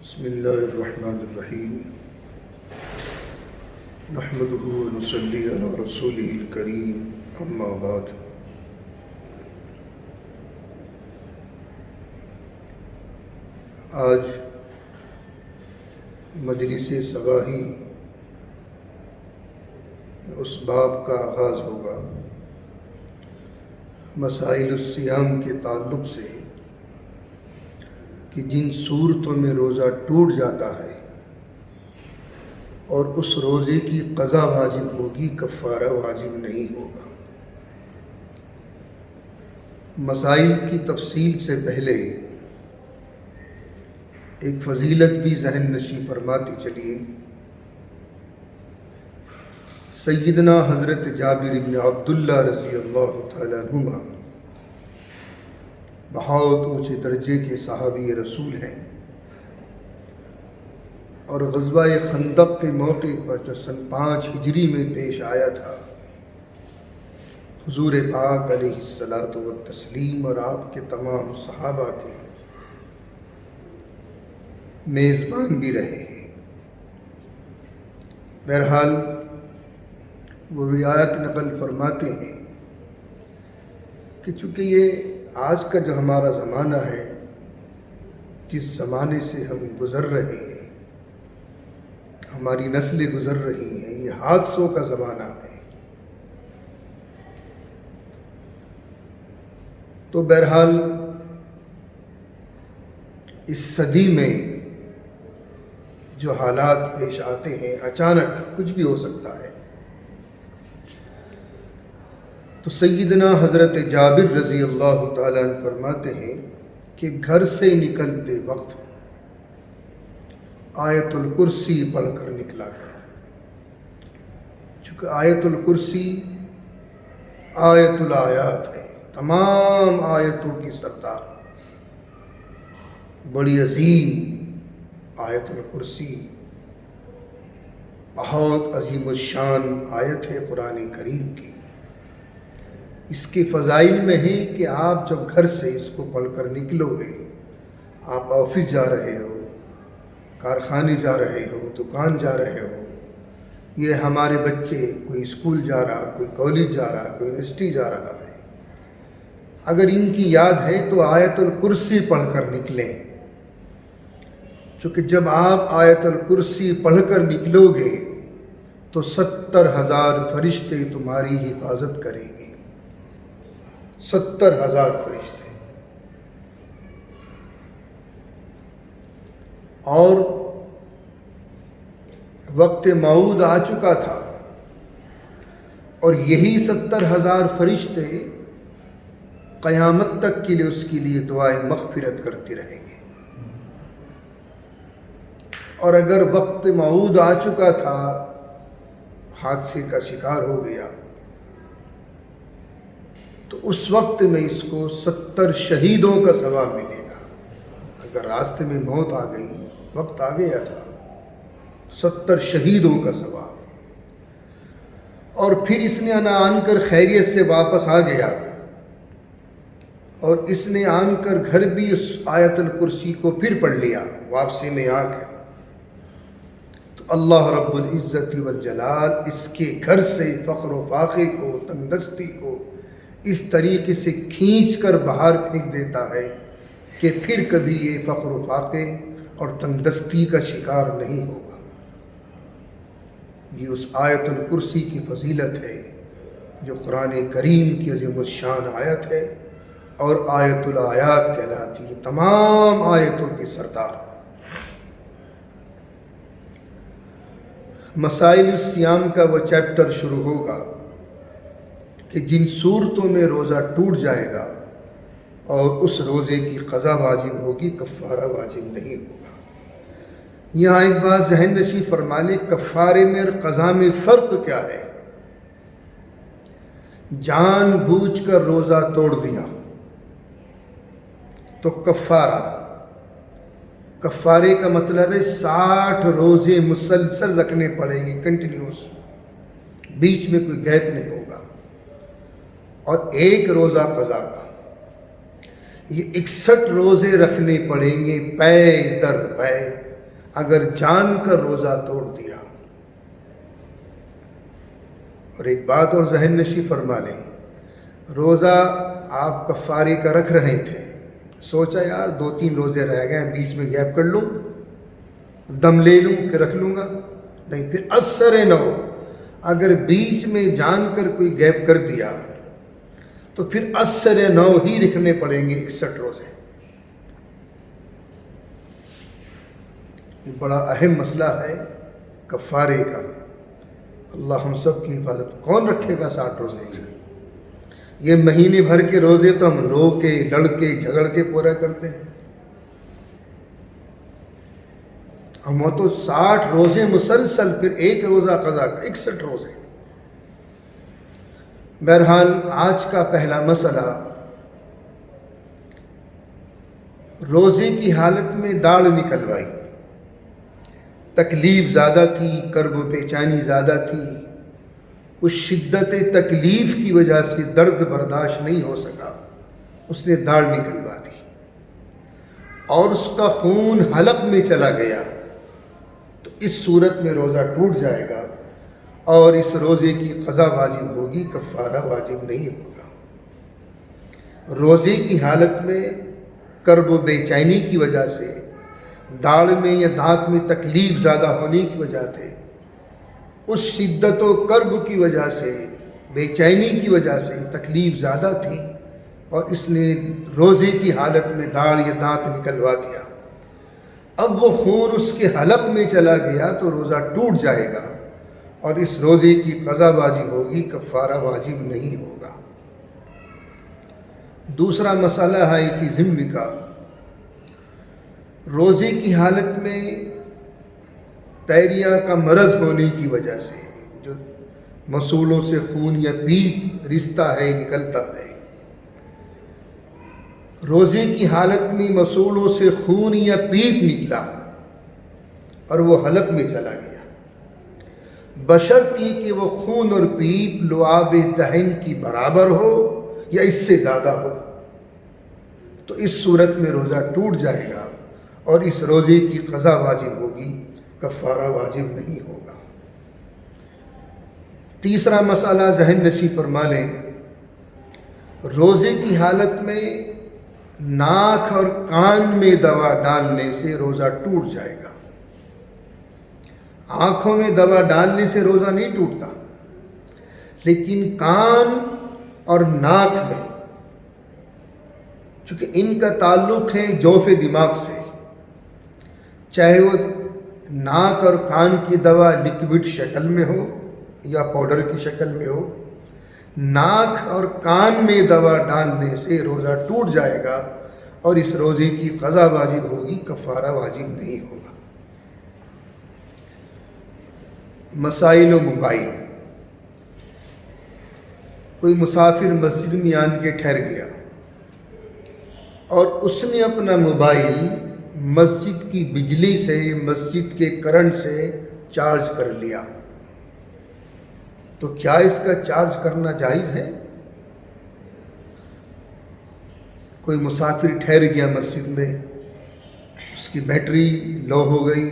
بسم اللہ الرحمن الرحیم نحمدہ ونصلی علی رسولہ الکریم اما بعد۔ آج مجلس صباحی اس باب کا آغاز ہوگا مسائل الصیام کے تعلق سے کہ جن صورتوں میں روزہ ٹوٹ جاتا ہے اور اس روزے کی قضا واجب ہوگی، کفارہ واجب نہیں ہوگا۔ مسائل کی تفصیل سے پہلے ایک فضیلت بھی ذہن نشیں فرماتی چلیے۔ سیدنا حضرت جابر بن عبداللہ رضی اللہ تعالیٰ عنہما بہت اونچے درجے کے صحابی رسول ہیں، اور غزوہ خندق کے موقع پر جو سن 5 ہجری میں پیش آیا تھا، حضور پاک علیہ الصلاۃ والتسلیم اور آپ کے تمام صحابہ کے میزبان بھی رہے ہیں۔ بہرحال وہ روایت نقل فرماتے ہیں کہ چونکہ یہ آج کا جو ہمارا زمانہ ہے، جس زمانے سے ہم گزر رہے ہیں، ہماری نسلیں گزر رہی ہیں، یہ حادثوں کا زمانہ ہے۔ تو بہرحال اس صدی میں جو حالات پیش آتے ہیں، اچانک کچھ بھی ہو سکتا ہے۔ تو سیدنا حضرت جابر رضی اللہ تعالیٰ عنہ فرماتے ہیں کہ گھر سے نکلتے وقت آیت الکرسی پڑھ کر نکلا کرو، چونکہ آیت الکرسی آیت الآیات ہے، تمام آیتوں کی سردار، بڑی عظیم آیت الکرسی، بہت عظیم الشان آیت ہے قرآن کریم کی۔ اس کے فضائل میں ہے کہ آپ جب گھر سے اس کو پڑھ کر نکلو گے، آپ آفس جا رہے ہو، کارخانے جا رہے ہو، دکان جا رہے ہو، یہ ہمارے بچے کوئی اسکول جا رہا، کوئی کالج جا رہا، کوئی یونیورسٹی جا رہا ہے، اگر ان کی یاد ہے تو آیت الکرسی پڑھ کر نکلیں، چونکہ جب آپ آیت الکرسی پڑھ کر نکلو گے تو 70,000 فرشتے تمہاری حفاظت کریں گے، 70,000 فرشتے۔ اور وقت موعود آ چکا تھا، اور یہی 70,000 فرشتے قیامت تک کے لیے اس کے لیے دعائیں مغفرت کرتے رہیں گے۔ اور اگر وقت موعود آ چکا تھا، حادثے کا شکار ہو گیا، تو اس وقت میں اس کو 70 شہیدوں کا ثواب ملے گا۔ اگر راستے میں موت آ گئی، وقت آ گیا تھا، 70 شہیدوں کا ثواب۔ اور پھر اس نے آن کر خیریت سے واپس آ گیا، اور اس نے آن کر گھر بھی اس آیت الکرسی کو پھر پڑھ لیا، واپسی میں آ کر، تو اللہ رب العزت والجلال اس کے گھر سے فقر و فاقے کو، تندرستی کو اس طریقے سے کھینچ کر باہر پھینک دیتا ہے کہ پھر کبھی یہ فقر و فاقے اور تندرستی کا شکار نہیں ہوگا۔ یہ اس آیت الکرسی کی فضیلت ہے جو قرآن کریم کی عظیم الشان آیت ہے، اور آیت الآیات کہلاتی ہے، تمام آیتوں کی سردار۔ مسائل الصیام کا وہ چیپٹر شروع ہوگا کہ جن صورتوں میں روزہ ٹوٹ جائے گا اور اس روزے کی قضا واجب ہوگی، کفارہ واجب نہیں ہوگا۔ یہاں ایک بات ذہن نشیں فرما لیں، کفارے میں اور قضا میں فرق کیا ہے؟ جان بوجھ کر روزہ توڑ دیا تو کفارے کا مطلب ہے 60 روزے مسلسل رکھنے پڑیں گے، کنٹینیوس، بیچ میں کوئی گیپ نہیں ہوگا، اور 1 روزہ قضا کا۔ یہ 61 روزے رکھنے پڑیں گے پے در پے، اگر جان کر روزہ توڑ دیا. اور ایک بات اور ذہن نشی فرما لیں، روزہ آپ کفارے کا رکھ رہے تھے، سوچا یار 2-3 روزے رہ گئے ہیں، بیچ میں گیپ کر لوں، دم لے لوں کہ رکھ لوں گا. نہیں، پھر اثر نو اگر بیچ میں جان کر کوئی گیپ کر دیا تو پھر اثر نو ہی رکھنے پڑیں گے 61 روزے. یہ بڑا اہم مسئلہ ہے کفارے کا. اللہ ہم سب کی حفاظت. کون رکھے گا 60 روزے؟ یہ مہینے بھر کے روزے تو ہم رو کے لڑ کے جھگڑ کے پورا کرتے ہیں. ہم وہ تو 60 روزے مسلسل، پھر ایک روزہ قضا کا، 61 روزے. بہرحال آج کا پہلا مسئلہ، روزے کی حالت میں داڑھ نکلوائی. تکلیف زیادہ تھی، کرب و پیچانی زیادہ تھی، اس شدت تکلیف کی وجہ سے درد برداشت نہیں ہو سکا، اس نے داڑھ نکلوا دی اور اس کا خون حلق میں چلا گیا. تو اس صورت میں روزہ ٹوٹ جائے گا اور اس روزے کی قضا واجب ہوگی، کفارہ واجب نہیں ہوگا. روزے کی حالت میں کرب و بے چینی کی وجہ سے، داڑھ میں یا دانت میں تکلیف زیادہ ہونے کی وجہ سے، اس شدت و کرب کی وجہ سے، بے چینی کی وجہ سے تکلیف زیادہ تھی اور اس نے روزے کی حالت میں داڑھ یا دانت نکلوا دیا. اب وہ خون اس کے حلق میں چلا گیا تو روزہ ٹوٹ جائے گا اور اس روزے کی قضا واجب ہوگی، کفارہ واجب نہیں ہوگا. دوسرا مسئلہ ہے اسی ضمن کا، روزے کی حالت میں پیریا کا مرض ہونے کی وجہ سے جو مسولوں سے خون یا پیپ رشتہ ہے، نکلتا ہے. روزے کی حالت میں مسولوں سے خون یا پیپ نکلا اور وہ حلق میں چلا گیا، بشرطی کہ وہ خون اور پیپ لعاب دہن کی برابر ہو یا اس سے زیادہ ہو. تو اس صورت میں روزہ ٹوٹ جائے گا اور اس روزے کی قضا واجب ہوگی، کفارہ واجب نہیں ہوگا. تیسرا مسئلہ ذہن نشی فرما لیں، روزے کی حالت میں ناک اور کان میں دوا ڈالنے سے روزہ ٹوٹ جائے گا. آنکھوں میں دوا ڈالنے سے روزہ نہیں ٹوٹتا، لیکن کان اور ناک میں، چونکہ ان کا تعلق ہے جوف دماغ سے، چاہے وہ ناک اور کان کی دوا لکوڈ شکل میں ہو یا پاؤڈر کی شکل میں ہو، ناک اور کان میں دوا ڈالنے سے روزہ ٹوٹ جائے گا اور اس روزے کی قضا واجب ہوگی، کفارہ واجب نہیں ہوگا. مسائل و موبائل. کوئی مسافر مسجد میں آن کے ٹھہر گیا اور اس نے اپنا موبائل مسجد کی بجلی سے، مسجد کے کرنٹ سے چارج کر لیا، تو کیا اس کا چارج کرنا جائز ہے؟ کوئی مسافر ٹھہر گیا مسجد میں، اس کی بیٹری لو ہو گئی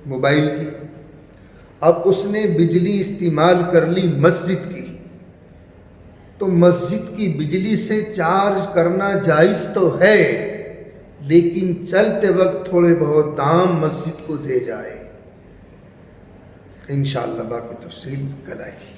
موبائل کی، اب اس نے بجلی استعمال کر لی مسجد کی، تو مسجد کی بجلی سے چارج کرنا جائز تو ہے، لیکن چلتے وقت تھوڑے بہت دام مسجد کو دے جائے. انشاءاللہ باقی تفصیل کل آئے گی.